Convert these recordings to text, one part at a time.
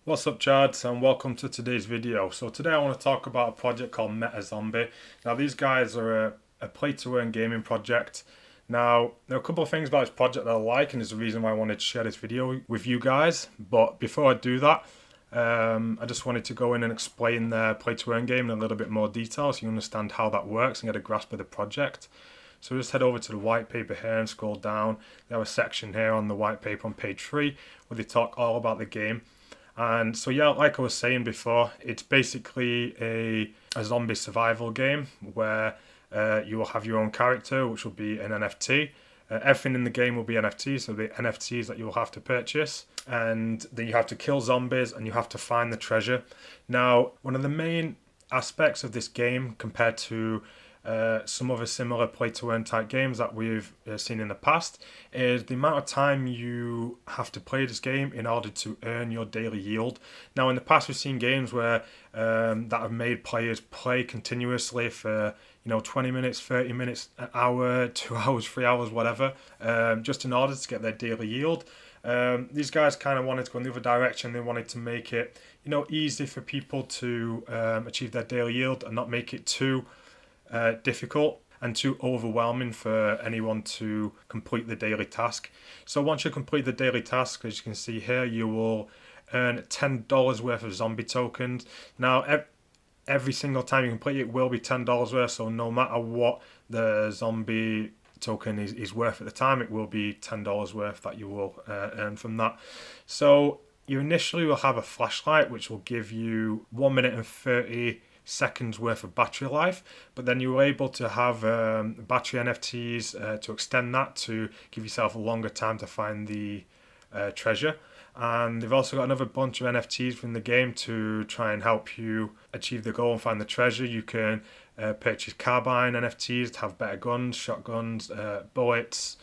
What's up, Chads, and welcome to today's video. So today I want to talk about a project called MetaZombie. Now these guys are a play-to-earn gaming project. Now there are a couple of things about this project that I like, and there's a reason why I wanted to share this video with you guys. But before I do that, I just wanted to go in and explain their play-to-earn game in a little bit more detail so you understand how that works and get a grasp of the project. So just head over to the white paper here and scroll down. They have a section here on the white paper on page 3 where they talk all about the game. And so yeah, like I was saying before, it's basically a zombie survival game where you will have your own character, which will be an NFT. Everything in the game will be NFTs, so the NFTs that you will have to purchase. And then you have to kill zombies and you have to find the treasure. Now, one of the main aspects of this game compared to some other similar play-to-earn type games that we've seen in the past is the amount of time you have to play this game in order to earn your daily yield. Now, in the past, we've seen games where that have made players play continuously for 20 minutes, 30 minutes, an hour, 2 hours, 3 hours, whatever, just in order to get their daily yield. These guys kind of wanted to go in the other direction. They wanted to make it, easy for people to achieve their daily yield and not make it too difficult and too overwhelming for anyone to complete the daily task. So once you complete the daily task, as you can see here, you will earn $10 worth of zombie tokens. Now, every single time you complete it will be $10 worth, so no matter what the zombie token is worth at the time, it will be $10 worth that you will earn from that. So you initially will have a flashlight, which will give you 1 minute and 30 seconds worth of battery life, but then you were able to have battery NFTs to extend that to give yourself a longer time to find the treasure. And they've also got another bunch of NFTs from the game to try and help you achieve the goal and find the treasure. You can purchase carbine NFTs to have better guns, shotguns, bullets,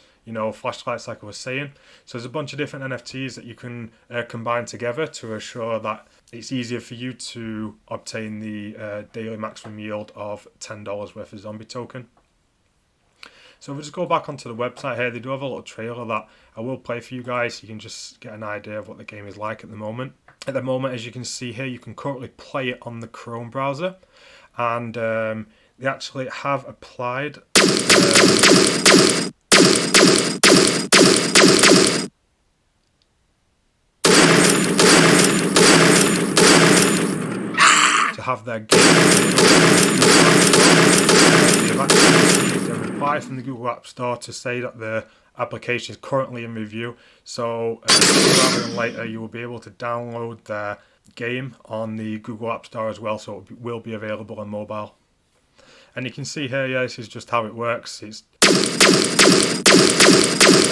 flashlights like I was saying. So there's a bunch of different NFTs that you can combine together to assure that it's easier for you to obtain the daily maximum yield of $10 worth of zombie token. So if we just go back onto the website here, they do have a little trailer that I will play for you guys so you can just get an idea of what the game is like at the moment. At the moment, as you can see here, you can currently play it on the Chrome browser, and they actually have applied to have their game. They've actually received a reply from the Google App Store to say that the application is currently in review. So rather than later, you will be able to download their game on the Google App Store as well. So it will be available on mobile. And you can see here, yeah, this is just how it works. It's like a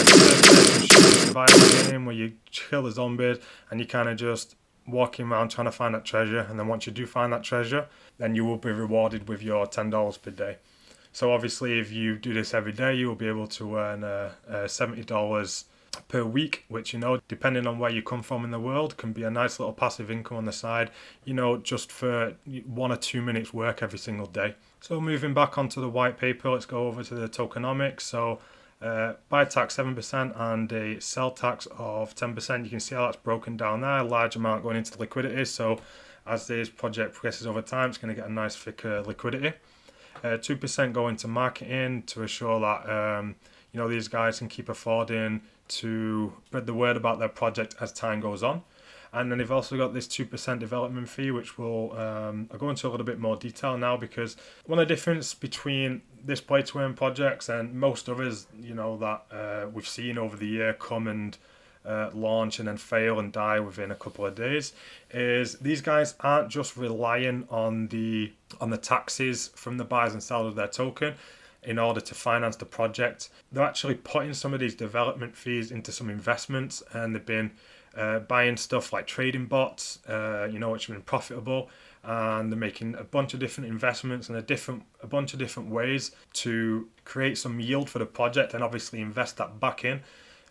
first-person shooter survival game where you kill the zombies and you kind of just walking around trying to find that treasure, and then once you do find that treasure, then you will be rewarded with your $10 per day. So obviously if you do this every day, you will be able to earn $70 per week, which, depending on where you come from in the world, can be a nice little passive income on the side, just for 1 or 2 minutes work every single day. So moving back onto the white paper, let's go over to the tokenomics. So buy tax 7% and a sell tax of 10%. You can see how that's broken down there, a large amount going into the liquidity. So as this project progresses over time, it's going to get a nice thicker liquidity. 2% go into marketing to assure that these guys can keep affording to spread the word about their project as time goes on. And then they've also got this 2% development fee, which will I'll go into a little bit more detail now, because one of the difference between this play-to-earn projects and most others, that we've seen over the year come and launch and then fail and die within a couple of days, is these guys aren't just relying on the taxes from the buyers and sellers of their token in order to finance the project. They're actually putting some of these development fees into some investments, and they've been buying stuff like trading bots, which have been profitable, and they're making a bunch of different investments and a bunch of different ways to create some yield for the project and obviously invest that back in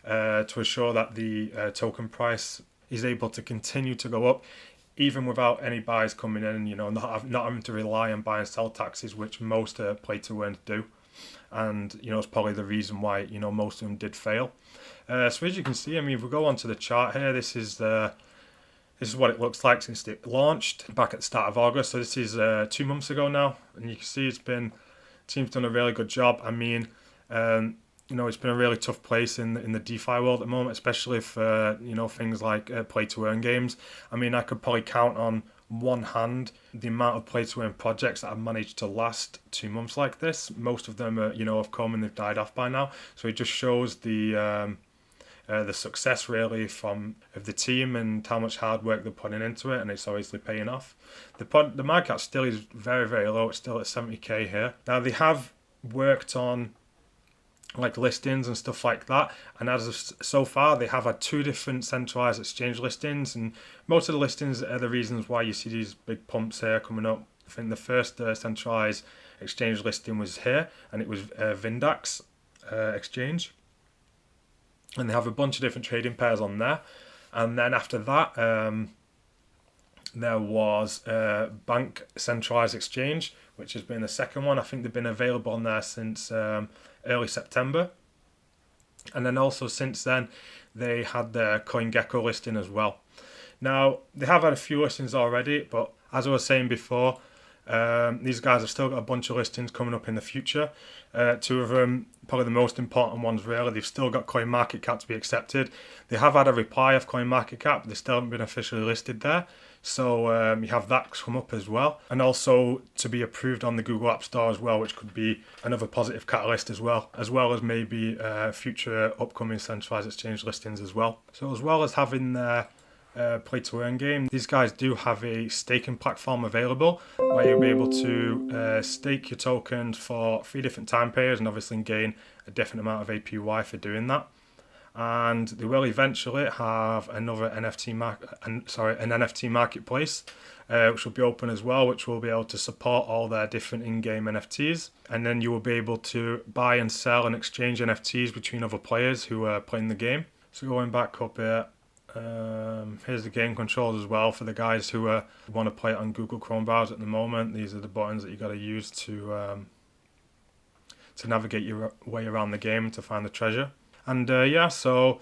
to assure that the token price is able to continue to go up even without any buyers coming in, not having to rely on buy and sell taxes, which most play-to-earns do. And it's probably the reason why most of them did fail. So as you can see, if we go onto the chart here, this is This is what it looks like since it launched back at the start of August. So this is 2 months ago now, and you can see team's done a really good job. I mean, it's been a really tough place in the DeFi world at the moment, especially for things like play to earn games. I mean, I could probably count on one hand the amount of play to earn projects that have managed to last 2 months like this. Most of them are, have come and they've died off by now. So it just shows the success really of the team and how much hard work they're putting into it, and it's obviously paying off. The market cap still is very, very low. It's still at 70k here. Now they have worked on like listings and stuff like that, and as of so far they have had 2 different centralized exchange listings, and most of the listings are the reasons why you see these big pumps here coming up. I think the first centralized exchange listing was here, and it was Vindax exchange, and they have a bunch of different trading pairs on there. And then after that there was Bank Centralized Exchange, which has been the second one. I think they've been available on there since early September. And then also since then, they had their CoinGecko listing as well. Now, they have had a few listings already, but as I was saying before, these guys have still got a bunch of listings coming up in the future. 2 of them, probably the most important ones really, they've still got CoinMarketCap to be accepted. They have had a reply of CoinMarketCap, but they still haven't been officially listed there. So you have that come up as well. And also to be approved on the Google App Store as well, which could be another positive catalyst as well as maybe future upcoming centralized exchange listings as well. So as well as having their play to earn game, these guys do have a staking platform available where you'll be able to stake your tokens for 3 different time periods and obviously gain a different amount of APY for doing that. And they will eventually have another an NFT marketplace, which will be open as well, which will be able to support all their different in-game NFTs. And then you will be able to buy and sell and exchange NFTs between other players who are playing the game. So going back up here, here's the game controls as well for the guys who want to play it on Google Chrome browser at the moment. These are the buttons that you got to use to navigate your way around the game to find the treasure. And so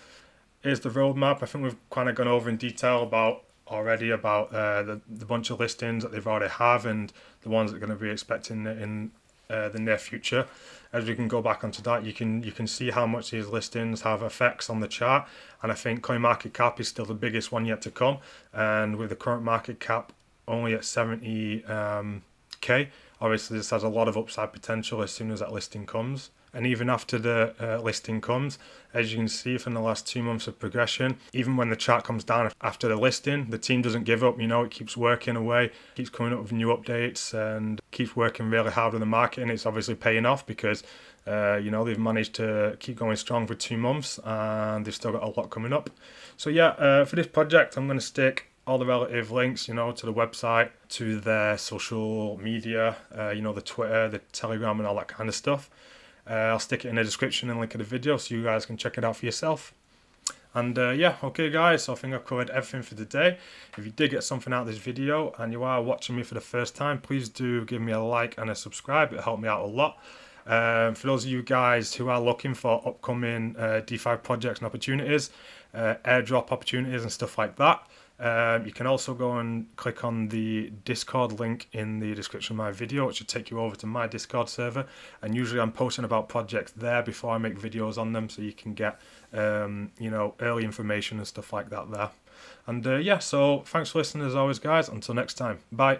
here's the roadmap. I think we've kind of gone over in detail about the bunch of listings that they've already have and the ones that are going to be expecting in the near future. As we can go back onto that, you can see how much these listings have effects on the chart, and I think CoinMarketCap is still the biggest one yet to come. And with the current market cap only at 70k, obviously this has a lot of upside potential as soon as that listing comes. And even after the listing comes, as you can see from the last 2 months of progression, even when the chart comes down after the listing, the team doesn't give up. It keeps working away, keeps coming up with new updates, and keeps working really hard on the market. And it's obviously paying off because they've managed to keep going strong for 2 months, and they've still got a lot coming up. So for this project, I'm going to stick all the relative links, to the website, to their social media, the Twitter, the Telegram, and all that kind of stuff. I'll stick it in the description and link in the video so you guys can check it out for yourself. And okay guys, so I think I've covered everything for today. If you did get something out of this video and you are watching me for the first time, please do give me a like and a subscribe. It'll help me out a lot. For those of you guys who are looking for upcoming DeFi projects and opportunities, airdrop opportunities and stuff like that, you can also go and click on the Discord link in the description of my video, which will take you over to my Discord server. And usually I'm posting about projects there before I make videos on them, so you can get early information and stuff like that there. And so thanks for listening as always guys. Until next time, bye.